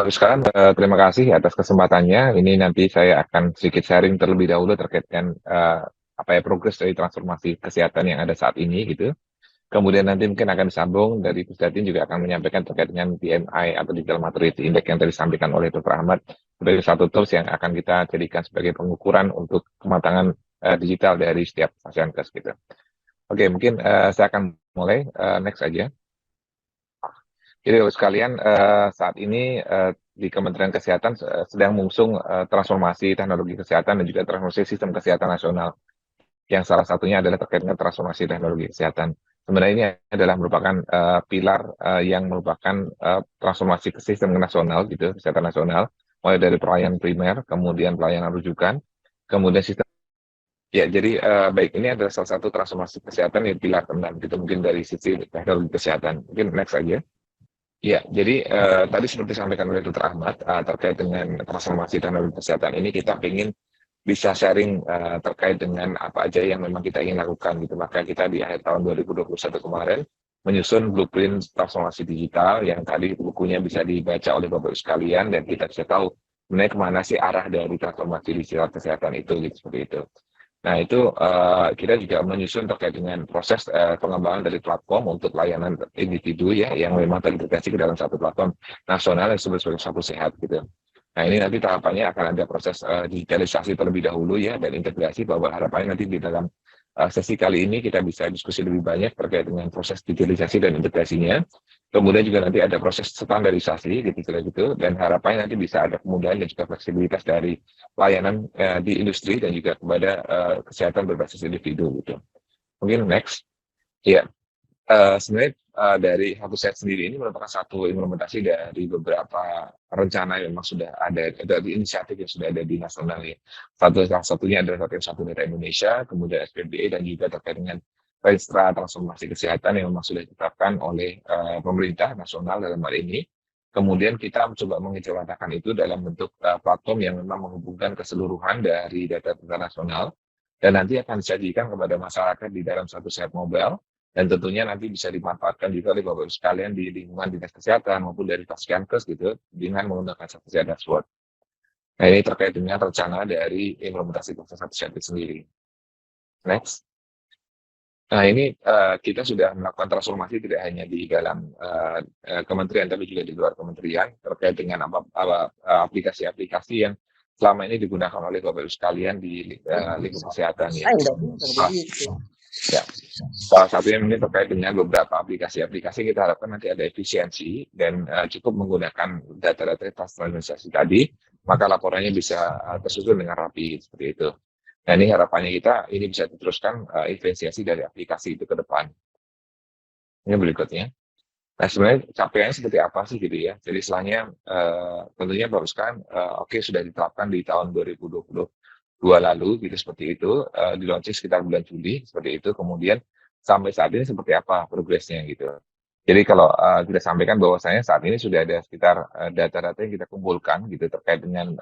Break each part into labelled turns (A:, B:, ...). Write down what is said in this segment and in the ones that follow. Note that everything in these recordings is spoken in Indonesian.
A: Bagus sekarang terima kasih atas kesempatannya. Ini nanti saya akan sedikit sharing terlebih dahulu terkait dengan apa ya progres dari transformasi kesehatan yang ada saat ini gitu. Kemudian nanti mungkin akan disambung dari Pusdatin juga akan menyampaikan terkait dengan DMI atau Digital Maturity Index yang tadi disampaikan oleh Dr. Ahmad sebagai satu tools yang akan kita jadikan sebagai pengukuran untuk kematangan digital dari setiap Fasiankes gitu. Oke, mungkin saya akan mulai next aja. Jadi Bapak sekalian, saat ini di Kementerian Kesehatan sedang mengusung transformasi teknologi kesehatan dan juga transformasi sistem kesehatan nasional, yang salah satunya adalah terkait dengan transformasi teknologi kesehatan. Sebenarnya ini adalah merupakan pilar yang merupakan transformasi ke sistem nasional gitu, kesehatan nasional, mulai dari pelayanan primer, kemudian pelayanan rujukan, kemudian sistem. Ya, jadi baik ini adalah salah satu transformasi kesehatan yang pilar keenam gitu mungkin dari sisi teknologi kesehatan. Mungkin next aja. Ya, jadi tadi seperti disampaikan oleh Dr. Ahmad terkait dengan transformasi teknologi kesehatan ini kita ingin bisa sharing terkait dengan apa aja yang memang kita ingin lakukan gitu. Maka kita di akhir tahun 2021 kemarin menyusun blueprint transformasi digital yang tadi bukunya bisa dibaca oleh Bapak sekalian dan kita bisa tahu sebenarnya kemana sih arah dari transformasi digital kesehatan itu gitu seperti itu. Nah, itu kita juga menyusun terkait dengan proses pengembangan dari platform untuk layanan individu ya, yang memang terintegrasi ke dalam satu platform nasional yang disebut sebagai Satu Sehat gitu. Nah, ini nanti tahapannya akan ada proses digitalisasi terlebih dahulu ya, dan integrasi bahwa harapannya nanti di dalam sesi kali ini kita bisa diskusi lebih banyak terkait dengan proses digitalisasi dan integrasinya. Kemudian juga nanti ada proses standarisasi gitu, dan harapannya nanti bisa ada kemudahan dan juga fleksibilitas dari layanan di industri dan juga kepada kesehatan berbasis individu gitu. Mungkin next. Ya, sebenarnya dari Satu Sehat sendiri ini merupakan satu implementasi dari beberapa rencana yang memang sudah ada dari inisiatif yang sudah ada di nasional ya. Salah satunya adalah Satu Data Indonesia, kemudian SPBE dan juga terkait dengan Registra Transformasi Kesehatan yang memang sudah ditetapkan oleh pemerintah nasional dalam hal ini. Kemudian kita mencoba mengejawantahkan itu dalam bentuk platform yang memang menghubungkan keseluruhan dari data-data nasional dan nanti akan disajikan kepada masyarakat di dalam Satu Sehat Mobile dan tentunya nanti bisa dimanfaatkan juga oleh Bapak Ibu sekalian di lingkungan dinas kesehatan maupun dari Fasiankes gitu dengan menggunakan Satu Sehat Dashboard. Nah, ini terkait dengan rencana dari implementasi proses Satu Sehat itu sendiri. Next. Nah, ini kita sudah melakukan transformasi tidak hanya di dalam kementerian, tapi juga di luar kementerian terkait dengan aplikasi-aplikasi yang selama ini digunakan oleh Bapak Ibu sekalian di lingkup kesehatan ya. Ya, salah satunya ini terkait dengan beberapa aplikasi-aplikasi kita harapkan nanti ada efisiensi dan cukup menggunakan data-data transformasi tadi, maka laporannya bisa tersusun dengan rapi seperti itu. Nah, ini harapannya kita ini bisa diteruskan efisiensi dari aplikasi itu ke depan. Ini berikutnya. Nah, sebenarnya capaiannya seperti apa sih gitu ya. Jadi setelahnya tentunya baru sekarang oke sudah diterapkan di tahun 2022 lalu gitu seperti itu, di launching sekitar bulan Juli seperti itu. Kemudian sampai saat ini seperti apa progresnya gitu. Jadi kalau kita sampaikan bahwasanya saat ini sudah ada sekitar data-data yang kita kumpulkan gitu terkait dengan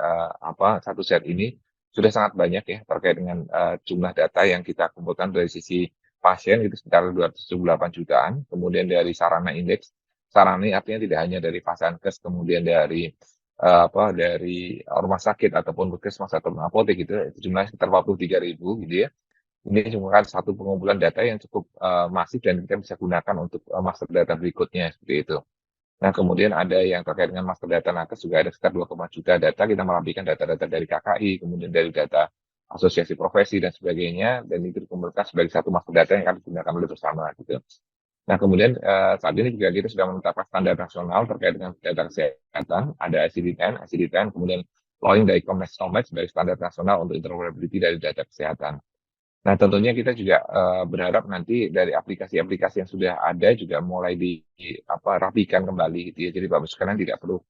A: Satu Sehat ini sudah sangat banyak ya terkait dengan jumlah data yang kita kumpulkan dari sisi pasien gitu sekitar 278 jutaan, kemudian dari sarana indeks, sarana ini artinya tidak hanya dari Fasiankes, kemudian dari dari rumah sakit ataupun puskesmas ataupun apotek gitu, itu jumlahnya sekitar 43.000 gitu ya. Ini merupakan satu pengumpulan data yang cukup masif dan kita bisa gunakan untuk master data berikutnya seperti itu. Nah, kemudian ada yang terkait dengan master data nakes juga ada sekitar 2, juta data. Kita merapikan data-data dari KKI, kemudian dari data asosiasi profesi dan sebagainya, dan itu dikumpulkan sebagai satu master data yang akan digunakan oleh bersama gitu. Nah, kemudian saat ini juga kita sudah menetapkan standar nasional terkait dengan data kesehatan, ada ICD-10, kemudian Law dari Komnas sebagai standar nasional untuk interoperability dari data kesehatan. Nah, tentunya kita juga berharap nanti dari aplikasi-aplikasi yang sudah ada juga mulai rapikan kembali gitu ya. Jadi Bapak sekalian tidak perlu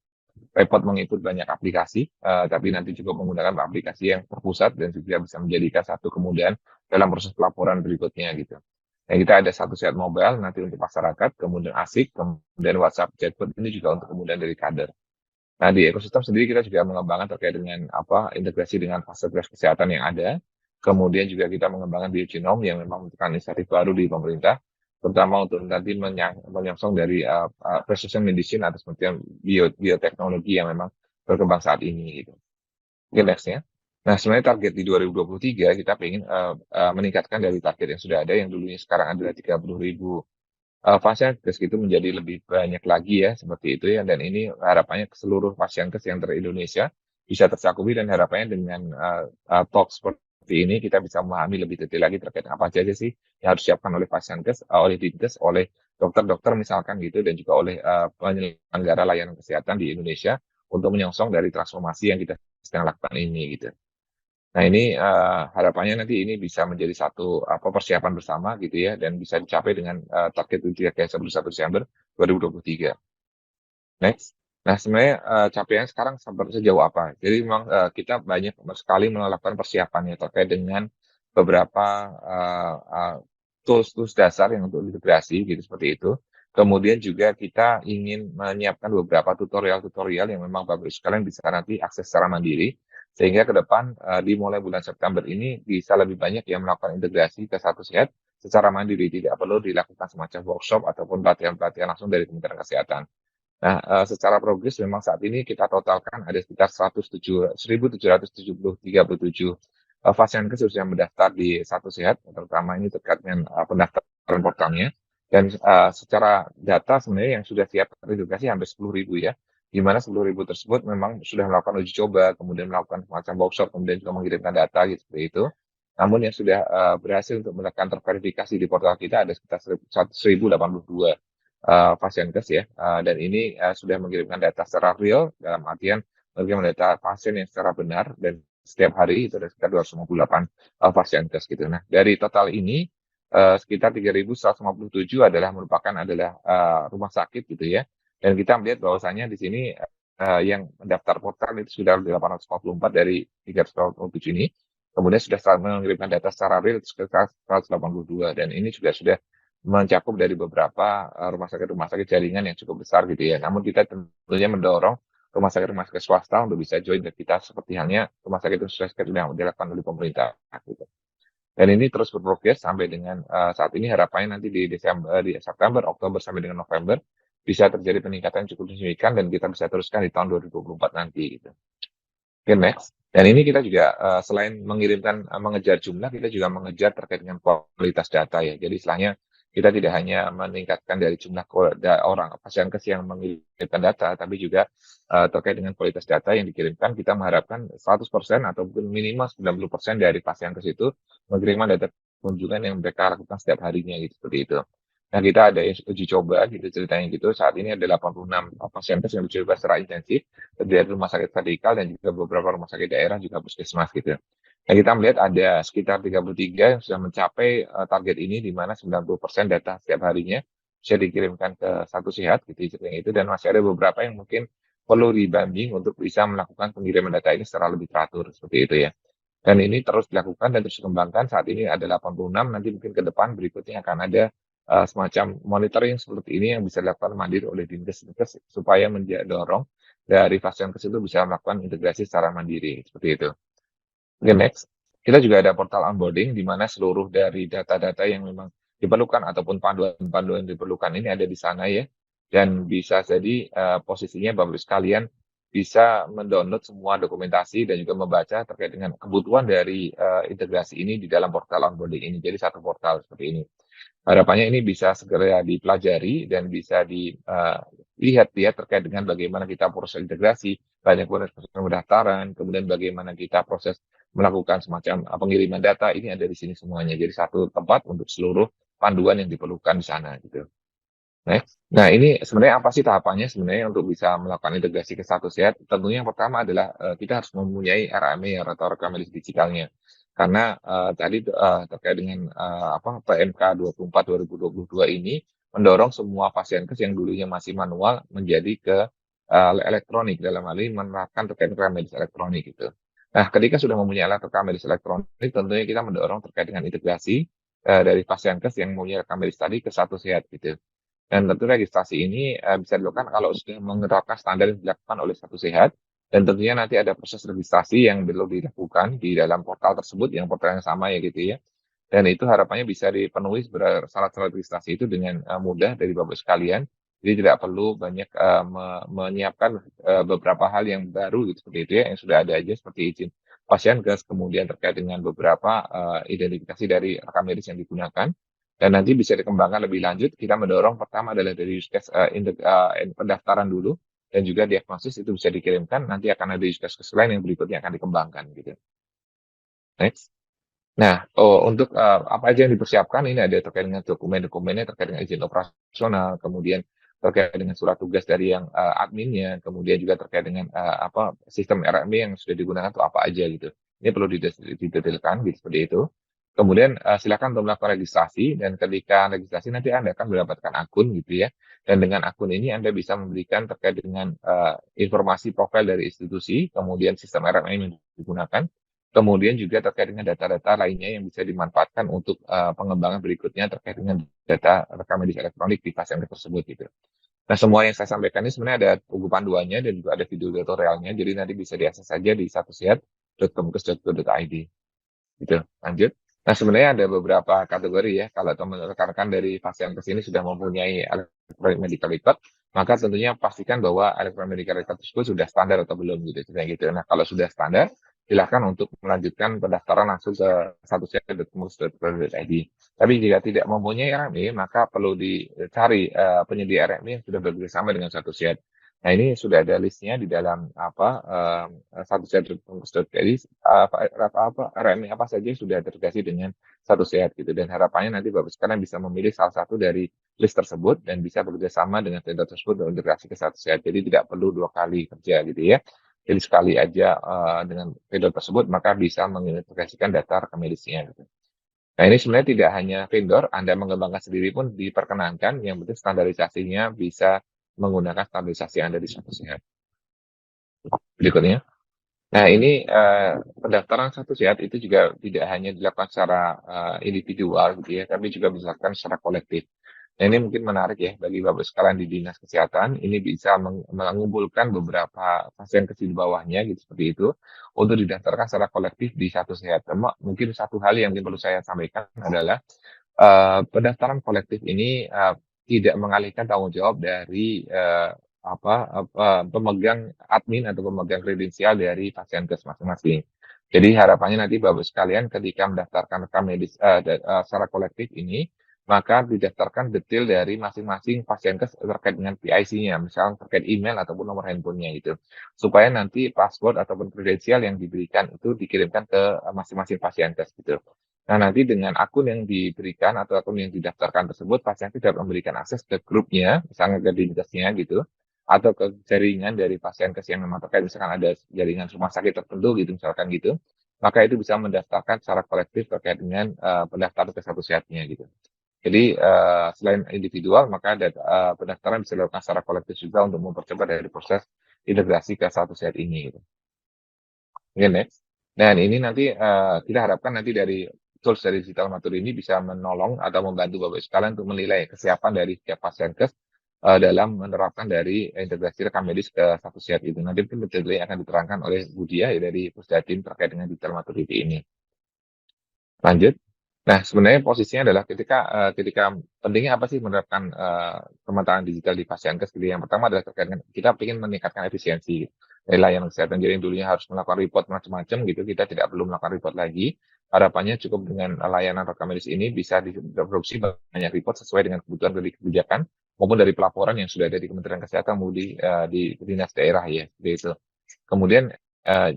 A: repot mengikut banyak aplikasi, tapi nanti cukup menggunakan aplikasi yang terpusat dan juga bisa menjadikan satu kemudahan dalam proses pelaporan berikutnya gitu. Nah, kita ada Satu Sehat Mobile nanti untuk masyarakat, kemudian ASIK, kemudian WhatsApp chatbot ini juga untuk kemudian dari kader. Nah, di ekosistem sendiri kita juga mengembangkan terkait dengan integrasi dengan fasilitas kesehatan yang ada. Kemudian juga kita mengembangkan biogenom yang memang merupakan inisiatif baru di pemerintah. terutama untuk nanti menyongsong dari precision medicine atau seperti bioteknologi yang memang berkembang saat ini gitu. Oke, next-nya. Nah, sebenarnya target di 2023 kita pengen meningkatkan dari target yang sudah ada yang dulunya sekarang adalah 30.000 Fasiankes gitu menjadi lebih banyak lagi ya, seperti itu ya, dan ini harapannya ke seluruh Fasiankes yang ter-Indonesia bisa tercakupi dan harapannya dengan talk seperti ini kita bisa memahami lebih detail lagi terkait apa saja sih yang harus disiapkan oleh Fasiankes, oleh Dinkes, oleh dokter-dokter misalkan gitu, dan juga oleh penyelenggara layanan kesehatan di Indonesia untuk menyongsong dari transformasi yang kita sedang lakukan ini gitu. Nah ini harapannya nanti ini bisa menjadi satu persiapan bersama gitu ya dan bisa dicapai dengan target uji kayak 1 Desember 2023. Next. Nah sebenarnya capaian sekarang sejauh apa? Jadi memang kita banyak sekali melakukan persiapannya terkait dengan beberapa tools-tools dasar yang untuk integrasi gitu seperti itu. Kemudian juga kita ingin menyiapkan beberapa tutorial-tutorial yang memang Bapak Ibu sekalian bisa nanti akses secara mandiri sehingga ke depan dimulai bulan September ini bisa lebih banyak yang melakukan integrasi ke satu set secara mandiri, tidak perlu dilakukan semacam workshop ataupun pelatihan-pelatihan langsung dari Kementerian Kesehatan. Nah, secara progres memang saat ini kita totalkan ada sekitar 107.737 Fasiankes yang mendaftar di Satu Sehat, terutama ini terkait dengan pendaftaran portalnya. Dan secara data sebenarnya yang sudah siap terintegrasi hampir 10.000 ya, di mana 10.000 tersebut memang sudah melakukan uji coba, kemudian melakukan semacam workshop, kemudian juga mengirimkan data gitu seperti itu. Namun yang sudah berhasil untuk melakukan terverifikasi di portal kita ada sekitar 1.082 Fasiankes ya, dan ini sudah mengirimkan data secara real dalam artian mengirimkan data pasien yang secara benar dan setiap hari itu ada sekitar 258 Fasiankes gitu. Nah dari total ini sekitar 3.157 adalah rumah sakit gitu ya, dan kita melihat bahwasanya di sini yang mendaftar portal itu sudah 844 dari 347 ini, kemudian sudah mengirimkan data secara real sekitar 182 dan ini juga sudah mencakup dari beberapa rumah sakit jaringan yang cukup besar gitu ya. Namun kita tentunya mendorong rumah sakit swasta untuk bisa join ke kita seperti halnya rumah sakit yang dilakukan oleh pemerintah gitu. Dan ini terus berprogres sampai dengan saat ini harapannya nanti di September, Oktober sampai dengan November bisa terjadi peningkatan yang cukup signifikan dan kita bisa teruskan di tahun 2024 nanti gitu. Oke, next. Dan ini kita juga selain mengejar jumlah, kita juga mengejar terkait dengan kualitas data ya. Jadi istilahnya kita tidak hanya meningkatkan dari jumlah orang Fasiankes yang mengirimkan data, tapi juga terkait dengan kualitas data yang dikirimkan, kita mengharapkan 100% ataupun minimal 90% dari Fasiankes itu mengirimkan data kunjungan yang mereka lakukan setiap harinya gitu seperti itu. Nah, kita ada uji coba gitu ceritanya gitu. Saat ini ada 86 Fasiankes yang dicoba secara intensif dari rumah sakit vertikal dan juga beberapa rumah sakit daerah juga puskesmas gitu. Nah, kita melihat ada sekitar 33 yang sudah mencapai target ini di mana 90% data setiap harinya bisa dikirimkan ke Satu Sehat gitu ceritanya itu, dan masih ada beberapa yang mungkin perlu dibanding untuk bisa melakukan pengiriman data ini secara lebih teratur seperti itu ya. Dan ini terus dilakukan dan terus dikembangkan. Saat ini ada 86, nanti mungkin ke depan berikutnya akan ada semacam monitoring seperti ini yang bisa dilakukan mandiri oleh Dinkes supaya mendorong dari Fasiankes itu bisa melakukan integrasi secara mandiri seperti itu. Oke, next. Kita juga ada portal onboarding di mana seluruh dari data-data yang memang diperlukan ataupun panduan-panduan yang diperlukan ini ada di sana ya. Dan bisa jadi posisinya Bapak sekalian bisa mendownload semua dokumentasi dan juga membaca terkait dengan kebutuhan dari integrasi ini di dalam portal onboarding ini. Jadi satu portal seperti ini. Harapannya ini bisa segera dipelajari dan bisa dilihat ya terkait dengan bagaimana kita proses integrasi, banyak proses pendaftaran, kemudian bagaimana kita proses melakukan semacam pengiriman data, ini ada di sini semuanya. Jadi satu tempat untuk seluruh panduan yang diperlukan di sana gitu. Next. Nah, ini sebenarnya apa sih tahapannya sebenarnya untuk bisa melakukan integrasi ke Satu Sehat? Tentunya yang pertama adalah kita harus mempunyai RME atau rekam medis digitalnya. Karena tadi terkait dengan PMK 24 2022 ini mendorong semua Fasiankes yang dulunya masih manual menjadi ke elektronik, dalam hal ini menerapkan terkait rekam medis elektronik gitu. Nah, ketika sudah mempunyai alat rekam medis elektronik, tentunya kita mendorong terkait dengan integrasi dari Fasiankes yang mempunyai rekam medis tadi ke Satu Sehat gitu. Dan tentu registrasi ini bisa dilakukan kalau sudah menerapkan standar yang dilakukan oleh Satu Sehat, dan tentunya nanti ada proses registrasi yang perlu dilakukan di dalam portal tersebut, yang portal yang sama ya gitu ya. dan itu harapannya bisa dipenuhi syarat-syarat registrasi itu dengan mudah dari Bapak sekalian. Jadi tidak perlu banyak menyiapkan beberapa hal yang baru gitu seperti itu ya, yang sudah ada aja seperti izin Pasienkes, kemudian terkait dengan beberapa identifikasi dari rekam medis yang digunakan. Dan nanti bisa dikembangkan lebih lanjut, kita mendorong pertama adalah dari use case pendaftaran dulu, dan juga diagnosis itu bisa dikirimkan, nanti akan ada use case lain yang berikutnya akan dikembangkan gitu. Next. Nah, untuk apa aja yang dipersiapkan ini ada terkait dengan dokumen-dokumennya, terkait dengan izin operasional, kemudian terkait dengan surat tugas dari yang adminnya, kemudian juga terkait dengan apa sistem RMB yang sudah digunakan itu apa aja gitu. Ini perlu didetailkan gitu seperti itu. Kemudian silakan untuk melakukan registrasi dan ketika registrasi nanti Anda akan mendapatkan akun gitu ya. Dan dengan akun ini Anda bisa memberikan terkait dengan informasi profil dari institusi, kemudian sistem RMM yang digunakan. Kemudian juga terkait dengan data-data lainnya yang bisa dimanfaatkan untuk pengembangan berikutnya terkait dengan data rekam medis elektronik di pasien tersebut gitu. Nah, semua yang saya sampaikan ini sebenarnya ada buku panduannya dan juga ada video tutorialnya, jadi nanti bisa diakses saja di satusehat.kemkes.go.id. Gitu. Lanjut. Nah, sebenarnya ada beberapa kategori ya. Kalau teman rekan-rekan dari pasien kesini sudah mempunyai electronic medical record, maka tentunya pastikan bahwa electronic medical record tersebut sudah standar atau belum gitu. Gitu. Nah, kalau sudah standar, silakan untuk melanjutkan pendaftaran langsung ke satusehat.kemkes.go.id. Tapi jika tidak mempunyai RMI, maka perlu dicari penyedia RMI yang sudah bekerjasama dengan Satusehat. Nah, ini sudah ada listnya di dalam satusehat.kemkes.go.id, RMI apa saja yang sudah terintegrasi dengan Satusehat gitu. Dan harapannya nanti Bapak sekalian bisa memilih salah satu dari list tersebut dan bisa bekerjasama dengan vendor tersebut dan integrasi ke Satusehat. Jadi tidak perlu 2 kali kerja gitu ya. Jadi sekali aja dengan vendor tersebut maka bisa mengintegrasikan data rekam medisnya gitu. Nah, ini sebenarnya tidak hanya vendor, Anda mengembangkan sendiri pun diperkenankan, yang penting standarisasinya bisa menggunakan standarisasi yang ada di Satusehat. Berikutnya. Nah, ini pendaftaran Satusehat itu juga tidak hanya dilakukan secara individual gitu ya, tapi juga dilakukan secara kolektif. Nah, ini mungkin menarik ya bagi Bapak sekalian di Dinas Kesehatan, ini bisa mengumpulkan beberapa pasien kecil di bawahnya gitu seperti itu untuk didaftarkan secara kolektif di Satusehat. Mungkin satu hal yang perlu saya sampaikan adalah pendaftaran kolektif ini tidak mengalihkan tanggung jawab dari pemegang admin atau pemegang kredensial dari Pasienkes masing-masing. Jadi harapannya nanti Bapak sekalian ketika mendaftarkan rekam medis secara kolektif ini, maka didaftarkan detail dari masing-masing Pasienkes terkait dengan PIC-nya, misalnya terkait email ataupun nomor handphonenya gitu. Supaya nanti password ataupun kredensial yang diberikan itu dikirimkan ke masing-masing Pasienkes gitu. Nah, nanti dengan akun yang diberikan atau akun yang didaftarkan tersebut, Pasienkes dapat memberikan akses ke grupnya, misalnya ke dinkesnya gitu, atau ke jaringan dari Pasienkes yang memang terkait, misalkan ada jaringan rumah sakit tertentu gitu, misalkan gitu, maka itu bisa mendaftarkan secara kolektif terkait dengan pendaftaran ke Satusehatnya gitu. Jadi selain individual, maka ada pendaftaran bisa dilakukan secara kolektif juga untuk mempercepat dari proses integrasi ke Satusehat ini gitu. Mungkin next. Dan ini nanti kita harapkan nanti dari tools dari digital matur ini bisa menolong atau membantu Bapak sekalian untuk menilai kesiapan dari setiap Pasienkes dalam menerapkan dari integrasi rekam medis ke Satusehat itu. Nanti mungkin detailnya akan diterangkan oleh Budia ya, dari Pusdatin terkait dengan digital maturity ini. Lanjut. Nah, sebenarnya posisinya adalah ketika pentingnya apa sih menerapkan kematangan digital di Pasienkes gitu. Yang pertama adalah terkait dengan kita ingin meningkatkan efisiensi dari layanan kesehatan. Jadi yang dulunya harus melakukan report macam-macam gitu, kita tidak perlu melakukan report lagi. Harapannya cukup dengan layanan rekam medis ini bisa diproduksi banyak report sesuai dengan kebutuhan dari kebijakan maupun dari pelaporan yang sudah ada di Kementerian Kesehatan maupun di dinas daerah ya, seperti itu. Kemudian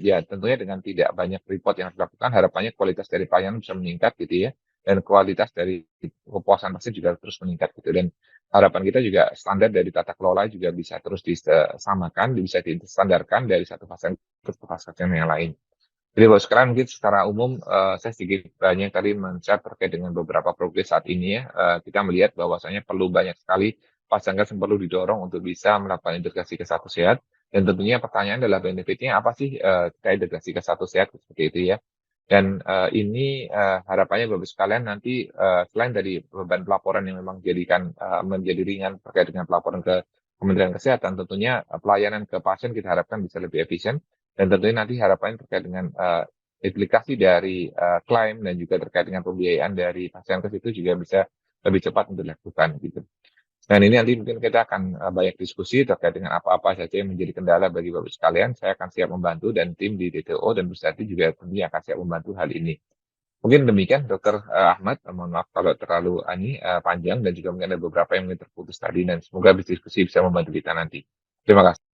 A: ya tentunya dengan tidak banyak report yang dilakukan, harapannya kualitas dari pelayanan bisa meningkat gitu ya, dan kualitas dari kepuasan pasien juga terus meningkat gitu. Dan harapan kita juga standar dari tata kelola juga bisa terus disamakan, bisa distandarkan dari satu pasien ke pasien yang lain. Jadi Bapak sekarang mungkin secara umum saya sedikit banyak tadi men-share terkait dengan beberapa progres saat ini ya. Kita melihat bahwasanya perlu banyak sekali Pasienkes yang perlu didorong untuk bisa melakukan integrasi ke Satusehat. Dan tentunya pertanyaan adalah benefitnya apa sih kita integrasi ke Satusehat seperti itu ya. Dan ini harapannya Bapak sekalian nanti selain dari beban pelaporan yang memang menjadi ringan terkait dengan pelaporan ke Kementerian Kesehatan, tentunya pelayanan ke pasien kita harapkan bisa lebih efisien. Dan tentunya nanti harapannya terkait dengan implikasi dari klaim dan juga terkait dengan pembiayaan dari pasien ke situ juga bisa lebih cepat untuk dilakukan gitu. Dan ini nanti mungkin kita akan banyak diskusi terkait dengan apa-apa saja yang menjadi kendala bagi Bapak sekalian. Saya akan siap membantu dan tim di DTO dan Busati juga tentunya akan siap membantu hal ini. Mungkin demikian Dokter Ahmad, mohon maaf kalau terlalu panjang dan juga mungkin ada beberapa yang mungkin terputus tadi dan semoga diskusi bisa membantu kita nanti. Terima kasih.